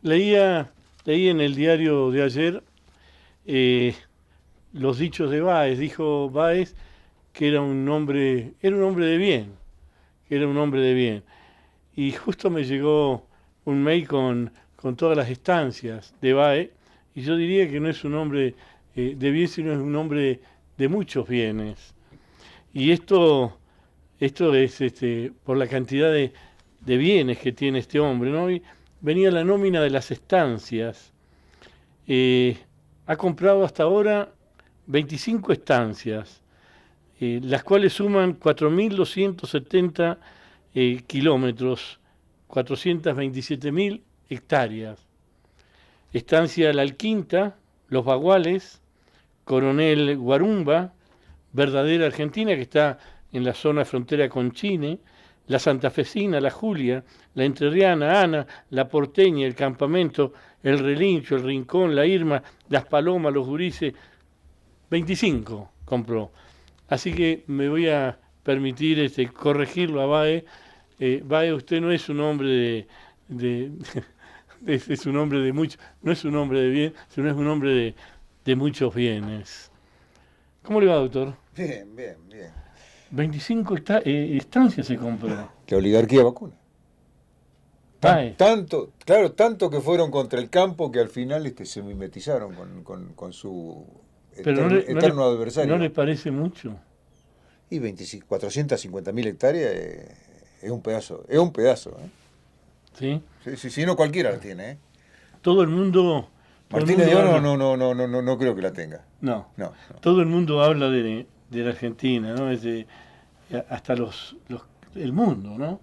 Leí en el diario de ayer los dichos de Báez. Dijo Báez que era un hombre de bien, que era un hombre de bien. Y justo me llegó un mail con todas las estancias de Báez, y yo diría que no es un hombre de bien, sino es un hombre de muchos bienes. Y esto es por la cantidad de bienes que tiene este hombre, ¿no? Y venía la nómina de las estancias. Ha comprado hasta ahora 25 estancias, las cuales suman 4.270 kilómetros, 427.000 hectáreas. Estancia La Alquinta, Los Baguales, Coronel Guarumba, Verdadera Argentina, que está en la zona frontera con Chile, la Santafesina, la Julia, la Entrerriana, Ana, la Porteña, el Campamento, el Relincho, el Rincón, la Irma, las Palomas, los Gurises, 25 compró. Así que me voy a permitir corregirlo a Bae. Bae, usted no es un hombre de es un hombre de mucho, no es un hombre de bien, sino es un hombre de muchos bienes. ¿Cómo le va, doctor? Bien, bien, bien. 25 estancias se compró. La oligarquía vacuna. Bae. Tanto, claro, tanto que fueron contra el campo que al final se mimetizaron con su Pero eterno adversario. ¿no le parece mucho? Y 450.000 hectáreas es un pedazo, es un pedazo. ¿Sí? Sí, no cualquiera la tiene. Todo el mundo... Martínez de Oro no creo que la tenga. No. No. Todo el mundo habla de la Argentina, ¿no? Hasta el mundo, ¿no?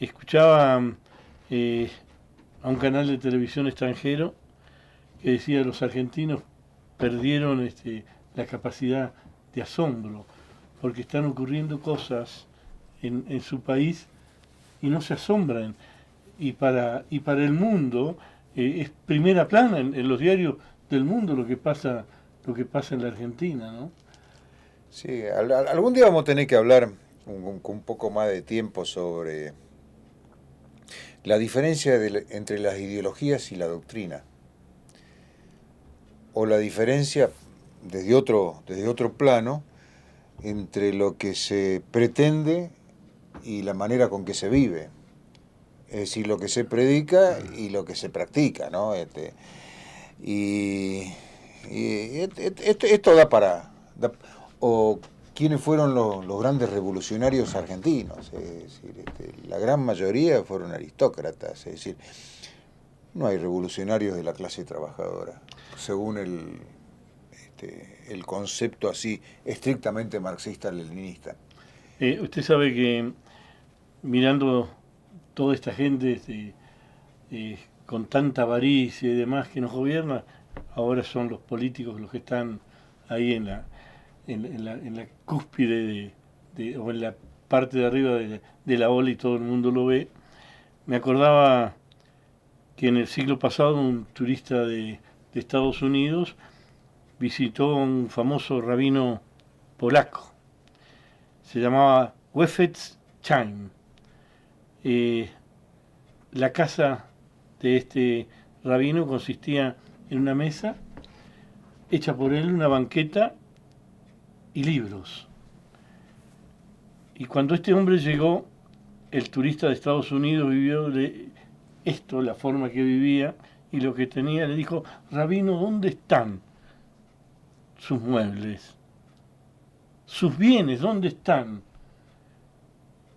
Escuchaba a un canal de televisión extranjero que decía los argentinos perdieron la capacidad de asombro porque están ocurriendo cosas en su país y no se asombran. Y para el mundo es primera plana en los diarios del mundo lo que pasa en la Argentina, ¿no? Sí, algún día vamos a tener que hablar con un poco más de tiempo sobre la diferencia entre las ideologías y la doctrina. O la diferencia desde otro plano entre lo que se pretende y la manera con que se vive. Es decir, lo que se predica y lo que se practica, ¿no? Esto da para... o quiénes fueron los grandes revolucionarios argentinos. Es decir, la gran mayoría fueron aristócratas. Es decir, no hay revolucionarios de la clase trabajadora, según el concepto así estrictamente marxista-leninista. Usted sabe que mirando toda esta gente con tanta avaricia y demás que nos gobierna, ahora son los políticos los que están ahí en la cúspide o en la parte de arriba de la ola y todo el mundo lo ve. Me acordaba que en el siglo pasado un turista de Estados Unidos visitó a un famoso rabino polaco. Se llamaba Wefetz Chaim. La casa de este rabino consistía en una mesa hecha por él, una banqueta y libros. Y cuando este hombre llegó, el turista de Estados Unidos vivió de esto, la forma que vivía y lo que tenía, le dijo: rabino, ¿dónde están sus muebles? ¿Sus bienes, dónde están?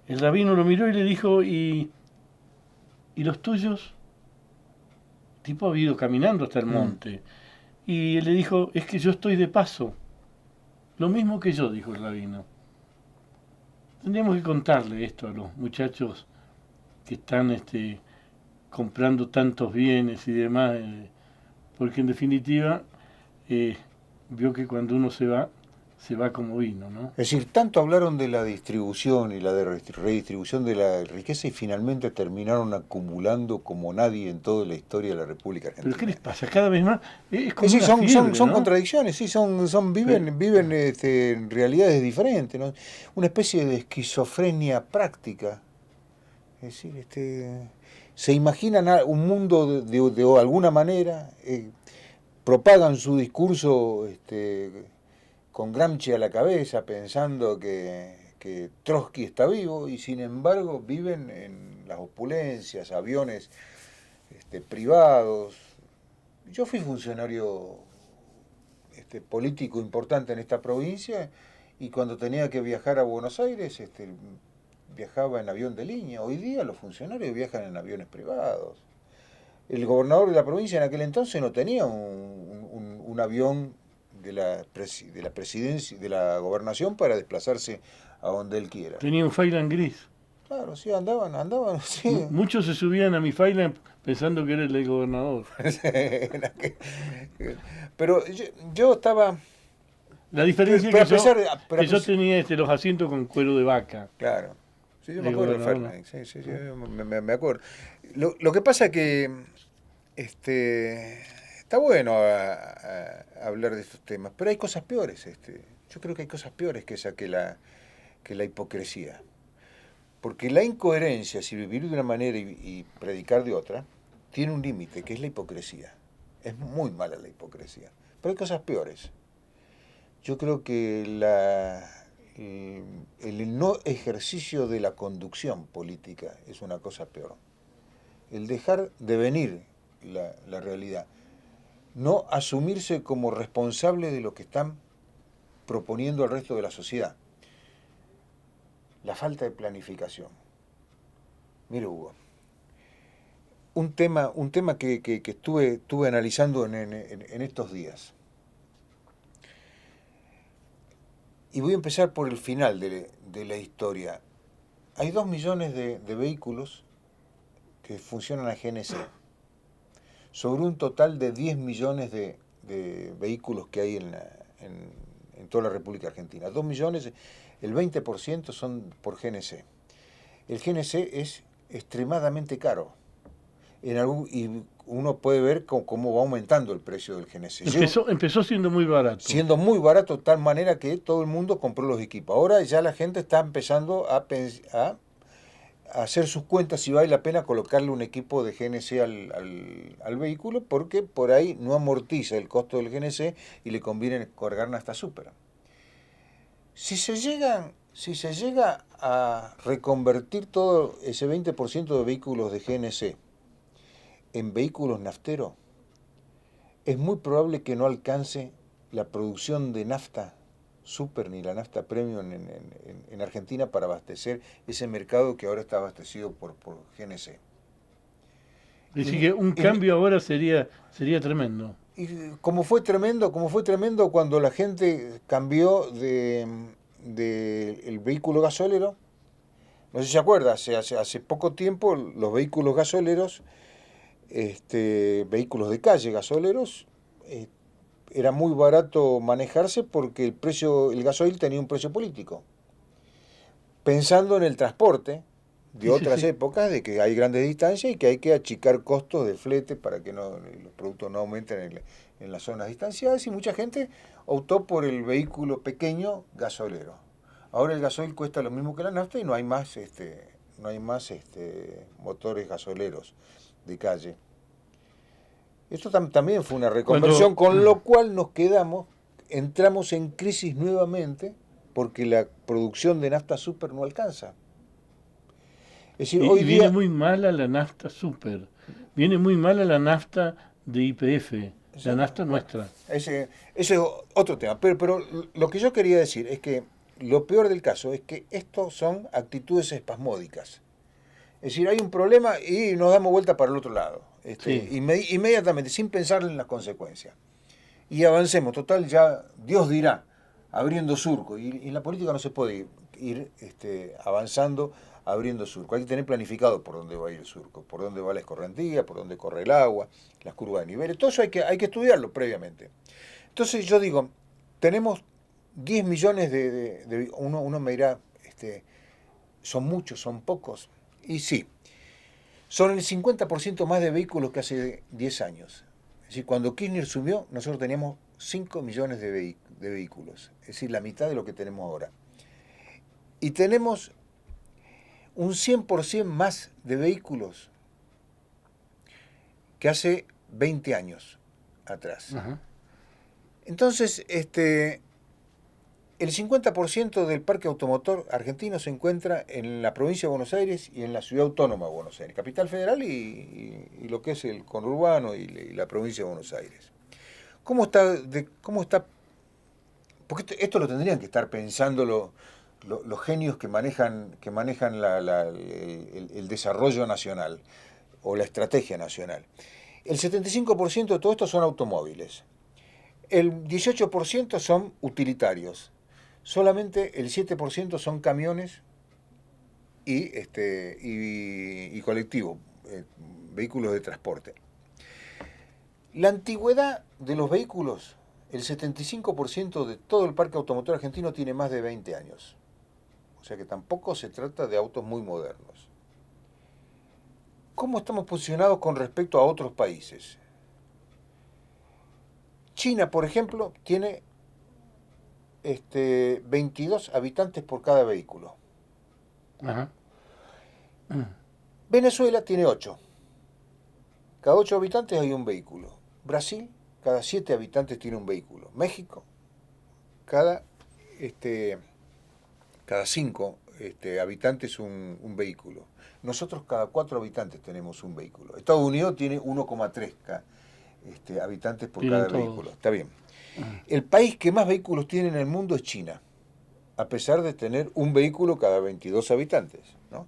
El rabino lo miró y le dijo: ¿Y los tuyos? El tipo había ido caminando hasta el monte. Y él le dijo: es que yo estoy de paso. Lo mismo que yo, dijo el rabino. Tendríamos que contarle esto a los muchachos que están comprando tantos bienes y demás, porque en definitiva vio que cuando uno se va se va como vino, ¿no? Es decir, tanto hablaron de la distribución y la de redistribución de la riqueza y finalmente terminaron acumulando como nadie en toda la historia de la República Argentina. ¿Pero qué les pasa? Cada vez más es Es como decir, una fiebre, son ¿no? contradicciones, sí, viven en realidades diferentes, ¿no? Una especie de esquizofrenia práctica. Es decir, se imaginan un mundo de alguna manera, propagan su discurso con Gramsci a la cabeza, pensando que Trotsky está vivo, y sin embargo viven en las opulencias, aviones privados. Yo fui funcionario político importante en esta provincia, y cuando tenía que viajar a Buenos Aires, viajaba en avión de línea. Hoy día los funcionarios viajan en aviones privados. El gobernador de la provincia en aquel entonces no tenía un avión de la presidencia, de la gobernación, para desplazarse a donde él quiera. Tenía un Failand gris. Claro, sí, andaban, sí. Muchos se subían a mi Failand pensando que era el del gobernador. Pero yo estaba... La diferencia Pero es que a pesar de- pero a yo pesar- tenía los asientos con cuero de vaca. Claro. Sí, yo me El acuerdo del gobernador, Fahrenheit. Sí, me acuerdo. Lo que pasa que está bueno hablar de estos temas, pero hay cosas peores. Yo creo que hay cosas peores que esa, que la hipocresía. Porque la incoherencia, si vivir de una manera y predicar de otra, tiene un límite, que es la hipocresía. Es muy mala la hipocresía. Pero hay cosas peores. Yo creo que el no ejercicio de la conducción política es una cosa peor. El dejar de venir la realidad. No asumirse como responsable de lo que están proponiendo al resto de la sociedad. La falta de planificación. Mira, Hugo, un tema que estuve analizando en estos días. Y voy a empezar por el final de la historia. Hay 2 millones de vehículos que funcionan a GNC, sobre un total de 10 millones de vehículos que hay en toda la República Argentina. 2 millones, el 20% son por GNC. El GNC es extremadamente caro. Y uno puede ver cómo va aumentando el precio del GNC. Empezó siendo muy barato. Siendo muy barato, de tal manera que todo el mundo compró los equipos. Ahora ya la gente está empezando a hacer sus cuentas si vale la pena colocarle un equipo de GNC al vehículo, porque por ahí no amortiza el costo del GNC y le conviene cargar nafta súper. Si se llega a reconvertir todo ese 20% de vehículos de GNC en vehículos nafteros, es muy probable que no alcance la producción de nafta super ni la nafta premium en Argentina para abastecer ese mercado que ahora está abastecido por GNC. Es decir, que un cambio ahora sería tremendo. Y como fue tremendo cuando la gente cambió el vehículo gasolero. No sé si se acuerda, hace poco tiempo los vehículos gasoleros, vehículos de calle gasoleros, era muy barato manejarse porque el gasoil tenía un precio político. Pensando en el transporte de otras épocas, de que hay grandes distancias y que hay que achicar costos de flete para que los productos no aumenten en las zonas distanciadas, y mucha gente optó por el vehículo pequeño gasolero. Ahora el gasoil cuesta lo mismo que la nafta y no hay más motores gasoleros de calle. Esto también fue una reconversión, con lo cual entramos en crisis nuevamente, porque la producción de nafta super no alcanza. Es decir, hoy viene día muy mala la nafta super, viene muy mala la nafta de YPF, la nafta nuestra. Ese es otro tema, pero lo que yo quería decir es que lo peor del caso es que estos son actitudes espasmódicas. Es decir, hay un problema y nos damos vuelta para el otro lado, inmediatamente, sin pensar en las consecuencias. Y avancemos, total, ya Dios dirá, abriendo surco. Y en la política no se puede ir avanzando, abriendo surco. Hay que tener planificado por dónde va a ir el surco, por dónde va la escorrentía, por dónde corre el agua, las curvas de niveles. Todo eso hay que estudiarlo previamente. Entonces yo digo, tenemos 10 millones uno me dirá, son muchos, son pocos. Y sí, son el 50% más de vehículos que hace 10 años. Es decir, cuando Kirchner subió, nosotros teníamos 5 millones de vehículos. Es decir, la mitad de lo que tenemos ahora. Y tenemos un 100% más de vehículos que hace 20 años atrás. Ajá. Entonces, el 50% del parque automotor argentino se encuentra en la provincia de Buenos Aires y en la ciudad autónoma de Buenos Aires, capital federal y lo que es el conurbano y la provincia de Buenos Aires. ¿Cómo está? Porque esto lo tendrían que estar pensando los genios que manejan el desarrollo nacional o la estrategia nacional. El 75% de todo esto son automóviles. El 18% son utilitarios. Solamente el 7% son camiones y colectivos, vehículos de transporte. La antigüedad de los vehículos, el 75% de todo el parque automotor argentino tiene más de 20 años. O sea que tampoco se trata de autos muy modernos. ¿Cómo estamos posicionados con respecto a otros países? China, por ejemplo, tiene 22 habitantes por cada vehículo. Ajá. Venezuela tiene 8. Cada 8 habitantes hay un vehículo. Brasil, cada 7 habitantes tiene un vehículo. México, cada 5 habitantes un vehículo. Nosotros cada 4 habitantes tenemos un vehículo. Estados Unidos tiene 1,3 habitantes por Tienen cada todos. vehículo. Está bien. El país que más vehículos tiene en el mundo es China, a pesar de tener un vehículo cada 22 habitantes, ¿no?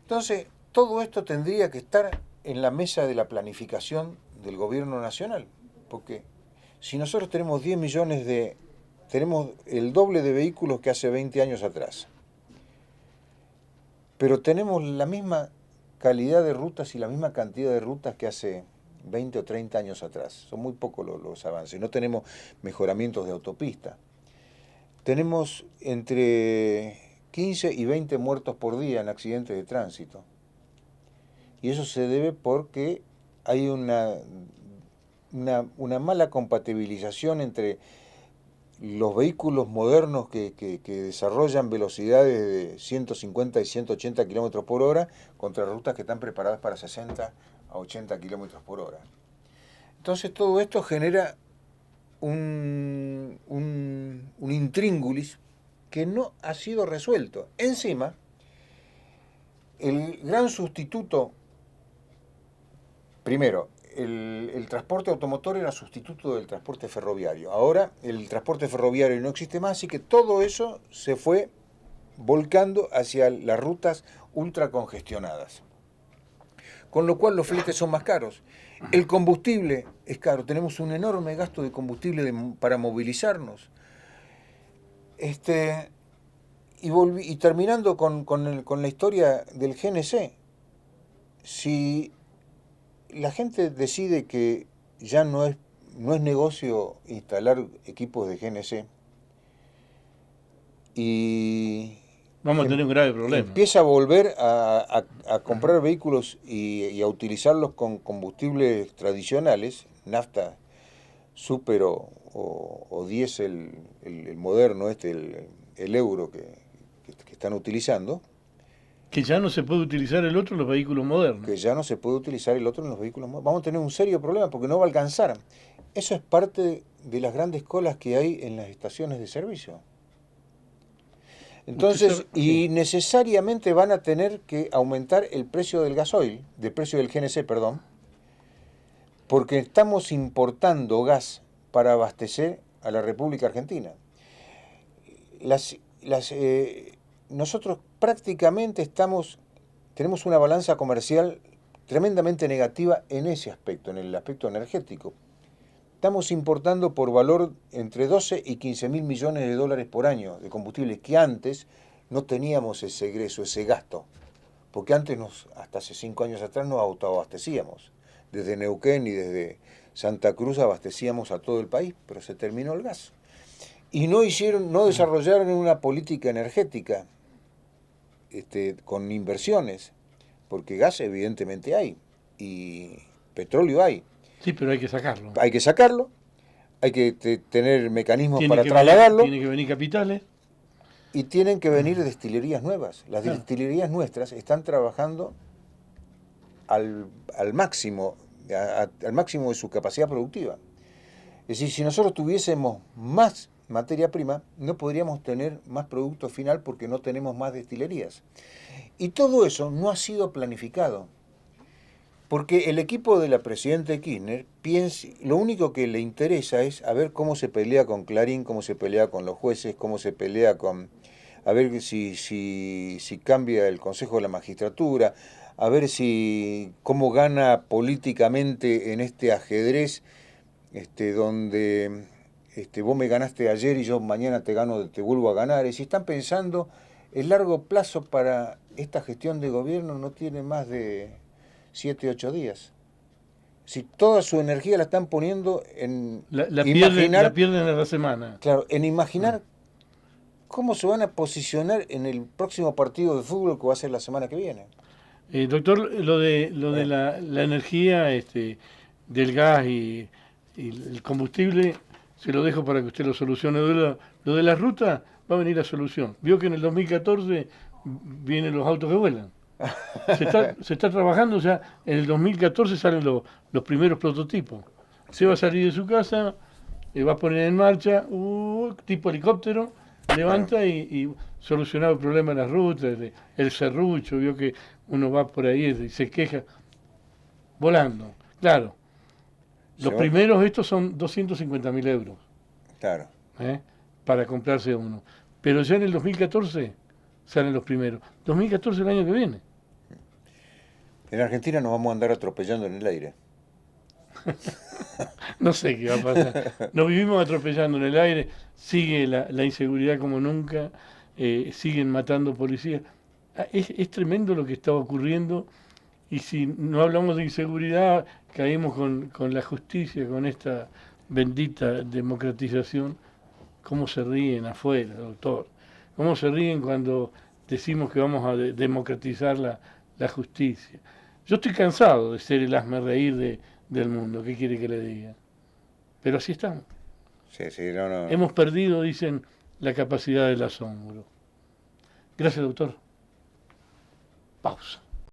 Entonces, todo esto tendría que estar en la mesa de la planificación del gobierno nacional, porque si nosotros tenemos 10 millones tenemos el doble de vehículos que hace 20 años atrás, pero tenemos la misma calidad de rutas y la misma cantidad de rutas que hace 20 o 30 años atrás. Son muy pocos los avances. No tenemos mejoramientos de autopista. Tenemos entre 15 y 20 muertos por día en accidentes de tránsito. Y eso se debe porque hay una mala compatibilización entre los vehículos modernos que desarrollan velocidades de 150 y 180 kilómetros por hora contra rutas que están preparadas para 60 a 80 kilómetros por hora. Entonces todo esto genera un intríngulis que no ha sido resuelto. Encima, el gran sustituto, primero, el transporte automotor era sustituto del transporte ferroviario. Ahora el transporte ferroviario no existe más, así que todo eso se fue volcando hacia las rutas ultracongestionadas. Con lo cual los fletes son más caros. El combustible es caro. Tenemos un enorme gasto de combustible para movilizarnos. Y terminando con la historia del GNC, si la gente decide que ya no es negocio instalar equipos de GNC y Vamos a tener un grave problema. empieza a volver a comprar vehículos y a utilizarlos con combustibles tradicionales, nafta, super o diésel, el moderno, el euro que están utilizando. Que ya no se puede utilizar el otro en los vehículos modernos. Que ya no se puede utilizar el otro en los vehículos modernos. Vamos a tener un serio problema porque no va a alcanzar. Eso es parte de las grandes colas que hay en las estaciones de servicio. Entonces, y necesariamente van a tener que aumentar el precio del gasoil, del precio del GNC, perdón, porque estamos importando gas para abastecer a la República Argentina. Nosotros prácticamente tenemos una balanza comercial tremendamente negativa en ese aspecto, en el aspecto energético. Estamos importando por valor entre 12 y 15 mil millones de dólares por año de combustibles que antes no teníamos ese egreso, ese gasto. Porque antes, hasta hace 5 años atrás, nos autoabastecíamos. Desde Neuquén y desde Santa Cruz abastecíamos a todo el país, pero se terminó el gas. Y no desarrollaron una política energética con inversiones, porque gas evidentemente hay, y petróleo hay. Sí, pero hay que sacarlo. Hay que sacarlo, hay que tener mecanismos Tiene para que trasladarlo. Tiene que venir capitales. Y tienen que venir destilerías nuevas. Las Claro. destilerías nuestras están trabajando al máximo, al máximo de su capacidad productiva. Es decir, si nosotros tuviésemos más materia prima, no podríamos tener más producto final porque no tenemos más destilerías. Y todo eso no ha sido planificado. Porque el equipo de la presidenta Kirchner lo único que le interesa es a ver cómo se pelea con Clarín, cómo se pelea con los jueces, cómo se pelea con... a ver si cambia el Consejo de la Magistratura, a ver cómo gana políticamente en este ajedrez, donde vos me ganaste ayer y yo mañana te vuelvo a ganar. Y si están pensando, el largo plazo para esta gestión de gobierno no tiene más de 7, 8 días. Si toda su energía la están poniendo en imaginar... La pierden en la semana. Claro, en imaginar cómo se van a posicionar en el próximo partido de fútbol que va a ser la semana que viene. Doctor, lo de la energía, del gas y el combustible, se lo dejo para que usted lo solucione. Lo de la ruta va a venir la solución. Vio que en el 2014 vienen los autos que vuelan. Se está trabajando ya, en el 2014 salen los primeros prototipos. Se va a salir de su casa, va a poner en marcha, tipo helicóptero, levanta y solucionar el problema de las rutas, el serrucho, vio que uno va por ahí y se queja, volando. Claro, los primeros estos son 250.000 euros. Claro. Para comprarse uno. Pero ya en el 2014 salen los primeros. 2014 el año que viene. En Argentina nos vamos a andar atropellando en el aire. No sé qué va a pasar. Nos vivimos atropellando en el aire, sigue la inseguridad como nunca, siguen matando policías. Es tremendo lo que está ocurriendo y si no hablamos de inseguridad, caemos con la justicia, con esta bendita democratización. ¿Cómo se ríen afuera, doctor? ¿Cómo se ríen cuando decimos que vamos a democratizar la justicia? Yo estoy cansado de ser el hazmerreír del mundo, ¿qué quiere que le diga? Pero así estamos. Sí, no. Hemos perdido, dicen, la capacidad del asombro. Gracias, doctor. Pausa.